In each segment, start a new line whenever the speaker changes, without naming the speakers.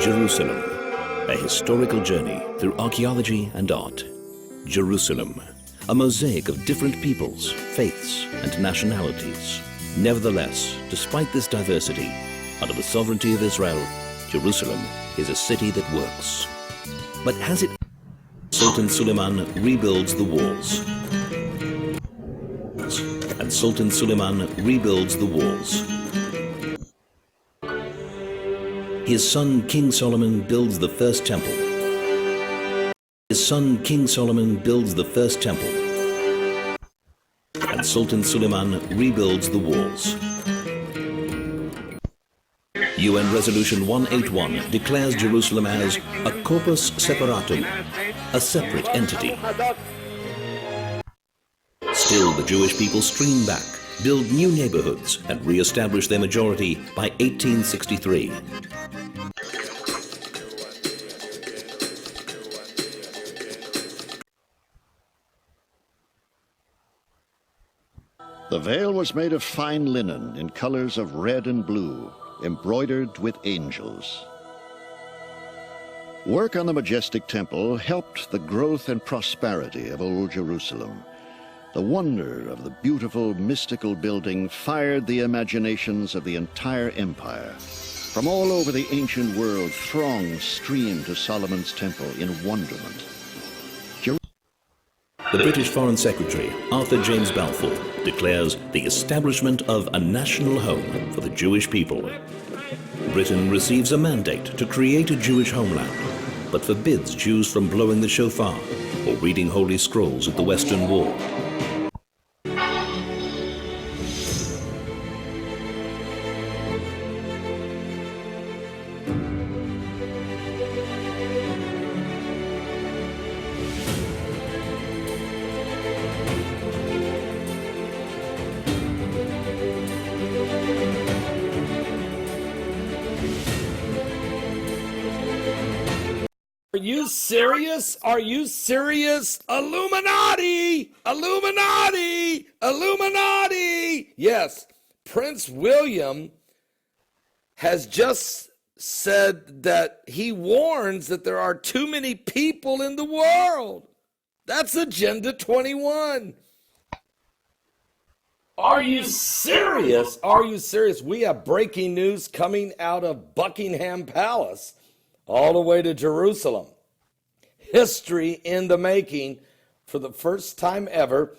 Jerusalem, a historical journey through archaeology and art. Jerusalem, a mosaic of different peoples, faiths, and nationalities. Nevertheless, despite this diversity, under the sovereignty of Israel, Jerusalem is a city that works. But has it? Sultan Suleiman rebuilds the walls. And Sultan Suleiman rebuilds the walls. His son King Solomon builds the first temple. His son King Solomon builds the first temple. And Sultan Suleiman rebuilds the walls. UN Resolution 181 declares Jerusalem as a corpus separatum, a separate entity. Still, the Jewish people stream back, build new neighborhoods, and re-establish their majority by 1863.
The veil was made of fine linen in colors of red and blue, embroidered with angels. Work on the majestic temple helped the growth and prosperity of Old Jerusalem. The wonder of the beautiful, mystical building fired the imaginations of the entire empire. From all over the ancient world, throngs streamed to Solomon's temple in wonderment.
The British Foreign Secretary, Arthur James Balfour, declares the establishment of a national home for the Jewish people. Britain receives a mandate to create a Jewish homeland, but forbids Jews from blowing the shofar or reading holy scrolls at the Western Wall.
Are you serious? Are you serious? Illuminati! Illuminati! Illuminati! Yes, Prince William has just said that he warns that there are too many people in the world. That's Agenda 21. Are you serious? Are you serious? We have breaking news coming out of Buckingham Palace all the way to Jerusalem. History in the making. For the first time ever,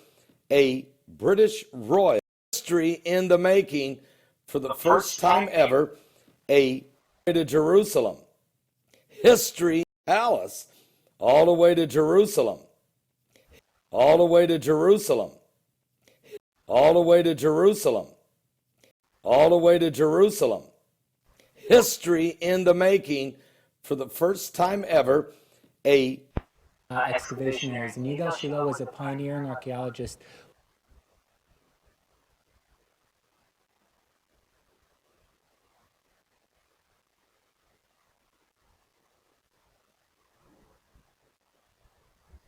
a British royal. History in the making. For the first time ever, a to Jerusalem. History palace all the way to Jerusalem. All the way to Jerusalem. All the way to Jerusalem. All the way to Jerusalem. History in the making. For the first time ever, a
excavationaries. Yigal Shiloh was a pioneering archaeologist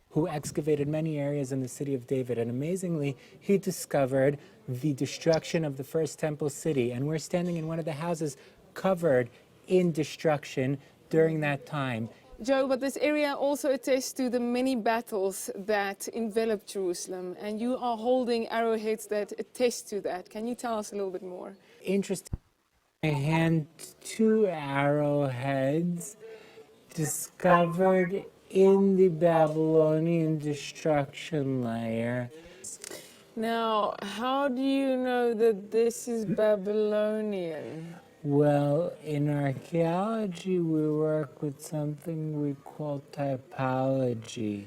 who excavated many areas in the city of David. And amazingly, he discovered the destruction of the first temple city. And we're standing in one of the houses covered in destruction during that time.
Joe, but this area also attests to the many battles that enveloped Jerusalem, and you are holding arrowheads that attest to that. Can you tell us a little bit more?
Interesting. I hand two arrowheads discovered in the Babylonian destruction layer.
Now, how do you know that this is Babylonian?
Well, in archaeology, we work with something we call typology.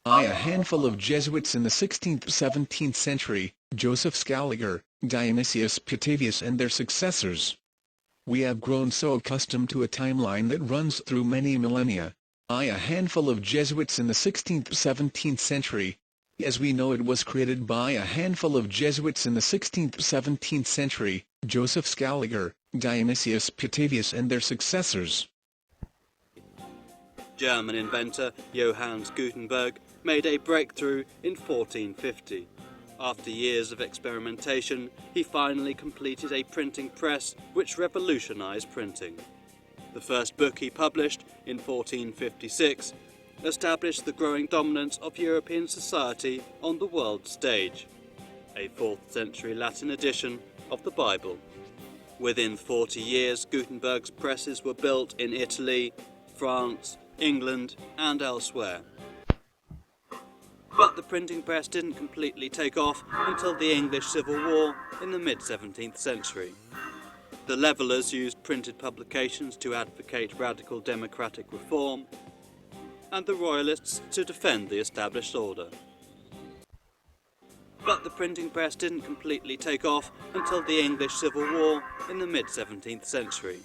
A handful of Jesuits in the 16th-17th century, Joseph Scaliger, Dionysius Petavius and their successors. We have grown so accustomed to a timeline that runs through many millennia. A handful of Jesuits in the 16th-17th century. As we know, it was created by a handful of Jesuits in the 16th-17th century, Joseph Scaliger, Dionysius Petavius and their successors.
German inventor Johannes Gutenberg made a breakthrough in 1450. After years of experimentation, he finally completed a printing press which revolutionized printing. The first book he published in 1456 established the growing dominance of European society on the world stage, a 4th century Latin edition of the Bible. Within 40 years, Gutenberg's presses were built in Italy, France, England and elsewhere. But the printing press didn't completely take off until the English Civil War in the mid-17th century. The Levellers used printed publications to advocate radical democratic reform, and the Royalists to defend the established order. But the printing press didn't completely take off until the English Civil War in the mid-17th century.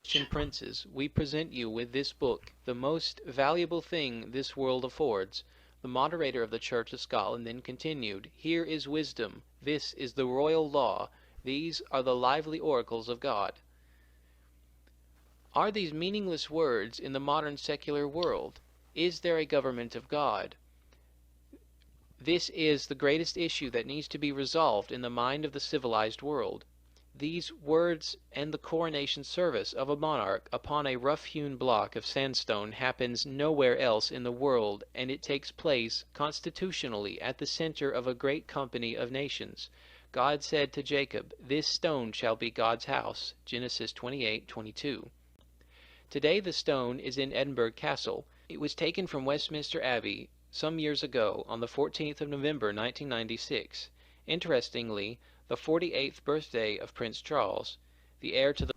Christian princes, we present you with this book, the most valuable thing this world affords. The moderator of the Church of Scotland then continued, "Here is wisdom, this is the royal law, these are the lively oracles of God." Are these meaningless words in the modern secular world? Is there a government of God? This is the greatest issue that needs to be resolved in the mind of the civilized world. These words and the coronation service of a monarch upon a rough-hewn block of sandstone happens nowhere else in the world, and it takes place constitutionally at the center of a great company of nations. God said to Jacob, "This stone shall be God's house," Genesis 28:22. Today the stone is in Edinburgh Castle. It was taken from Westminster Abbey some years ago on the 14th of November 1996. Interestingly, the 48th birthday of Prince Charles, the heir to the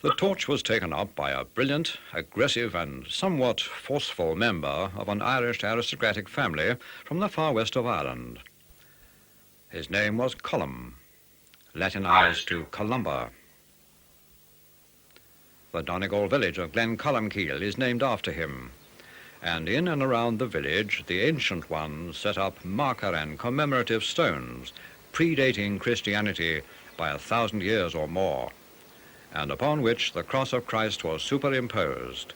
The torch was taken up by a brilliant, aggressive and somewhat forceful member of an Irish aristocratic family from the far west of Ireland. His name was Colum, Latinized to Columba. The Donegal village of Glen Columcille is named after him, and in and around the village the ancient ones set up marker and commemorative stones predating Christianity by 1,000 years or more, and upon which the cross of Christ was superimposed,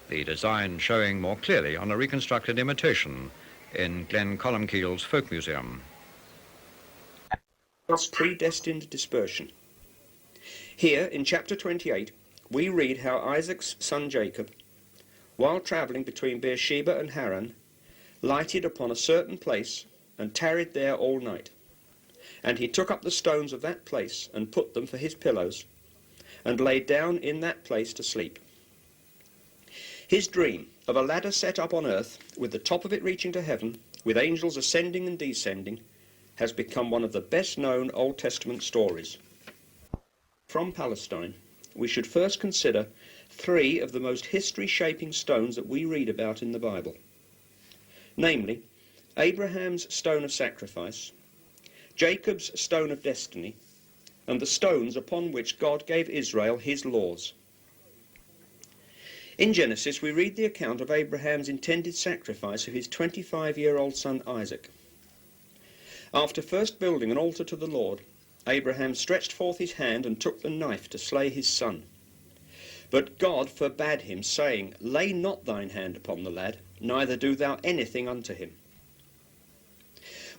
the design showing more clearly on a reconstructed imitation in Glen Columcille's Folk Museum.
Predestined dispersion. Here in chapter 28 we read how Isaac's son Jacob, while travelling between Beersheba and Haran, lighted upon a certain place and tarried there all night. And he took up the stones of that place and put them for his pillows, and lay down in that place to sleep. His dream of a ladder set up on earth, with the top of it reaching to heaven, with angels ascending and descending, has become one of the best-known Old Testament stories. From Palestine, we should first consider three of the most history-shaping stones that we read about in the Bible. Namely, Abraham's stone of sacrifice, Jacob's stone of destiny, and the stones upon which God gave Israel his laws. In Genesis, we read the account of Abraham's intended sacrifice of his 25-year-old son Isaac. After first building an altar to the Lord, Abraham stretched forth his hand and took the knife to slay his son. But God forbade him, saying, "Lay not thine hand upon the lad, neither do thou anything unto him."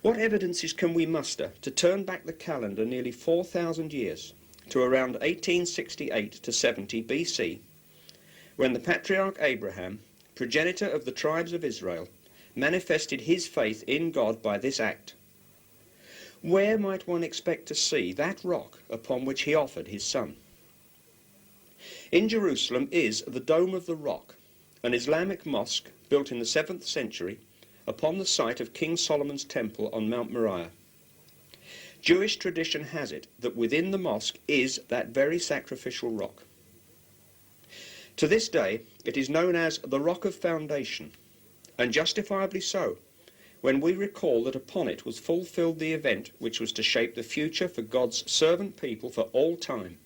What evidences can we muster to turn back the calendar nearly 4,000 years to around 1868 to 70 BC, when the patriarch Abraham, progenitor of the tribes of Israel, manifested his faith in God by this act? Where might one expect to see that rock upon which he offered his son? In Jerusalem is the Dome of the Rock, an Islamic mosque built in the 7th century upon the site of King Solomon's temple on Mount Moriah. Jewish tradition has it that within the mosque is that very sacrificial rock. To this day, it is known as the Rock of Foundation, and justifiably so, when we recall that upon it was fulfilled the event which was to shape the future for God's servant people for all time.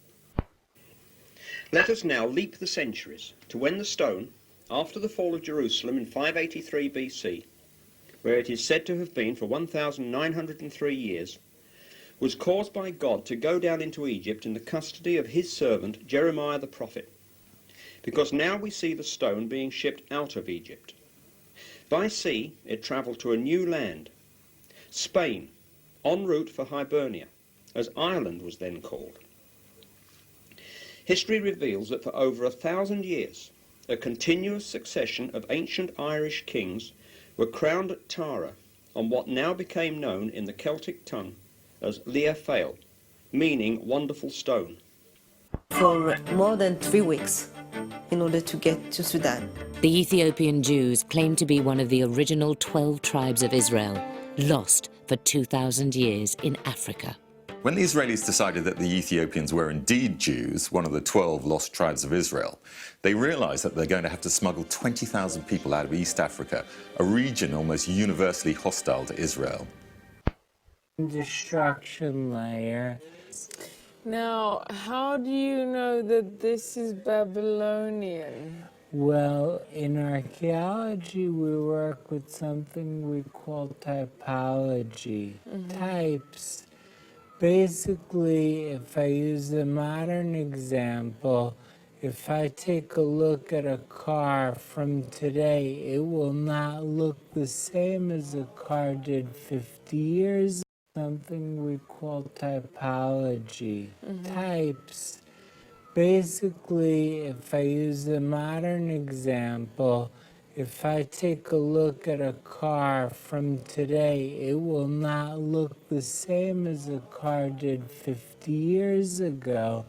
Let us now leap the centuries to when the stone, after the fall of Jerusalem in 583 BC, where it is said to have been for 1,903 years, was caused by God to go down into Egypt in the custody of his servant Jeremiah the prophet, because now we see the stone being shipped out of Egypt. By sea it travelled to a new land, Spain, en route for Hibernia, as Ireland was then called. History reveals that for over 1,000 years, a continuous succession of ancient Irish kings were crowned at Tara on what now became known in the Celtic tongue as Lia Fail, meaning wonderful stone.
For more than 3 weeks in order to get to Sudan.
The Ethiopian Jews claim to be one of the original 12 tribes of Israel, lost for 2,000 years in Africa.
When the Israelis decided that the Ethiopians were indeed Jews, one of the 12 lost tribes of Israel, they realized that they're going to have to smuggle 20,000 people out of East Africa, a region almost universally hostile to Israel.
Destruction layer.
Now, how do you know that this is Babylonian?
Well, in archaeology, we work with something we call typology. Types. Basically, if I use a modern example, if I take a look at a car from today, it will not look the same as a car did 50 years ago. Something we call typology. Types. Basically, if I use a modern example, if I take a look at a car from today, it will not look the same as a car did 50 years ago.